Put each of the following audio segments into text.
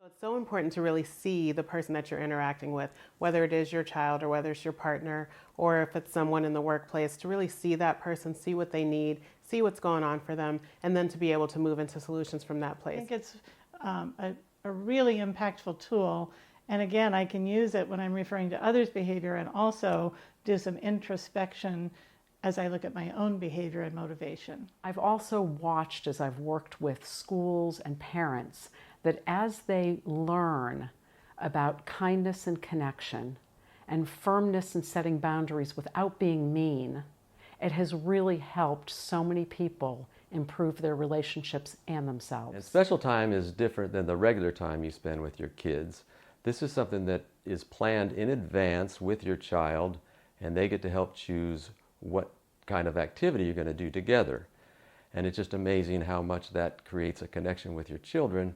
It's so important to really see the person that you're interacting with, whether it is your child or whether it's your partner or if it's someone in the workplace, to really see that person, see what they need, see what's going on for them, and then to be able to move into solutions from that place. I think it's a really impactful tool. And again, I can use it when I'm referring to others' behavior and also do some introspection as I look at my own behavior and motivation. I've also watched as I've worked with schools and parents that as they learn about kindness and connection and firmness in setting boundaries without being mean, it has really helped so many people improve their relationships and themselves. And special time is different than the regular time you spend with your kids. This is something that is planned in advance with your child, and they get to help choose what kind of activity you're going to do together. And it's just amazing how much that creates a connection with your children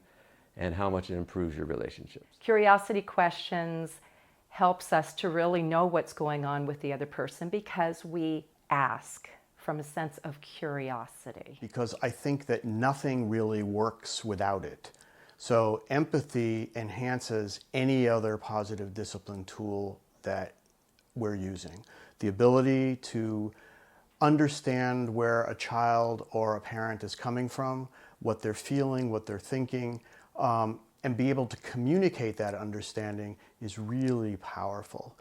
and how much it improves your relationships. Curiosity questions helps us to really know what's going on with the other person because we ask from a sense of curiosity. Because I think that nothing really works without it. So empathy enhances any other positive discipline tool that we're using. The ability to understand where a child or a parent is coming from, what they're feeling, what they're thinking, and be able to communicate that understanding is really powerful.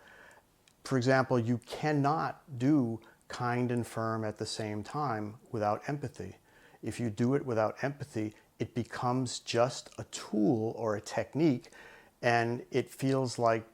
For example, you cannot do kind and firm at the same time without empathy. If you do it without empathy, it becomes just a tool or a technique, and it feels like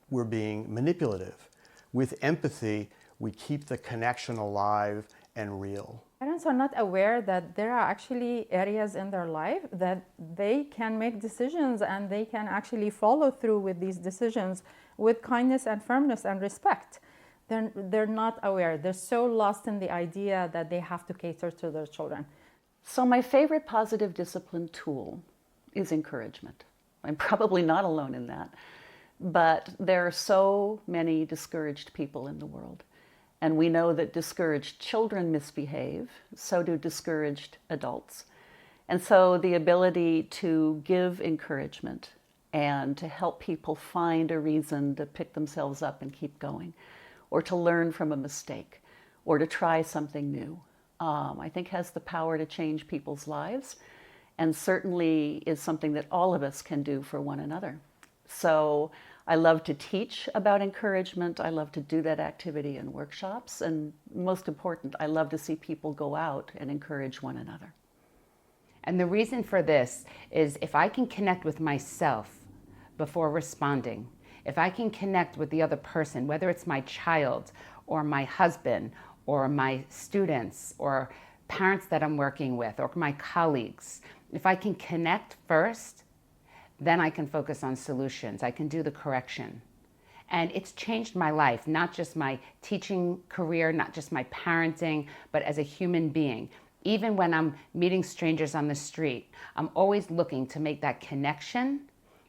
we're being manipulative. With empathy, we keep the connection alive and real. Parents are not aware that there are actually areas in their life that they can make decisions and they can actually follow through with these decisions with kindness and firmness and respect. They're not aware. They're so lost in the idea that they have to cater to their children. So my favorite positive discipline tool is encouragement. I'm probably not alone in that, but there are so many discouraged people in the world. And we know that discouraged children misbehave, so do discouraged adults. And so the ability to give encouragement and to help people find a reason to pick themselves up and keep going, or to learn from a mistake, or to try something new, I think has the power to change people's lives, and certainly is something that all of us can do for one another. So I love to teach about encouragement. I love to do that activity in workshops. And most important, I love to see people go out and encourage one another. And the reason for this is if I can connect with myself before responding, if I can connect with the other person, whether it's my child or my husband or my students or parents that I'm working with or my colleagues, if I can connect first, then I can focus on solutions. I can do the correction. And it's changed my life, not just my teaching career, not just my parenting, but as a human being. Even when I'm meeting strangers on the street, I'm always looking to make that connection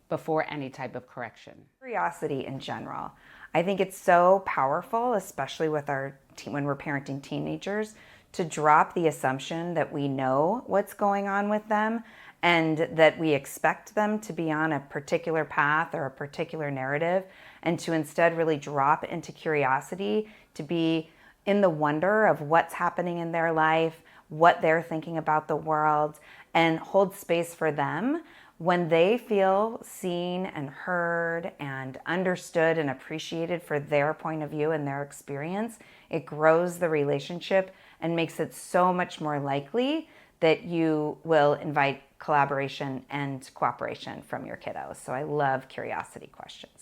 before any type of correction. Curiosity in general. I think it's so powerful, especially with when we're parenting teenagers, to drop the assumption that we know what's going on with them and that we expect them to be on a particular path or a particular narrative, and to instead really drop into curiosity, to be in the wonder of what's happening in their life, what they're thinking about the world, and hold space for them. When they feel seen and heard and understood and appreciated for their point of view and their experience, it grows the relationship and makes it so much more likely that you will invite collaboration and cooperation from your kiddos. So I love curiosity questions.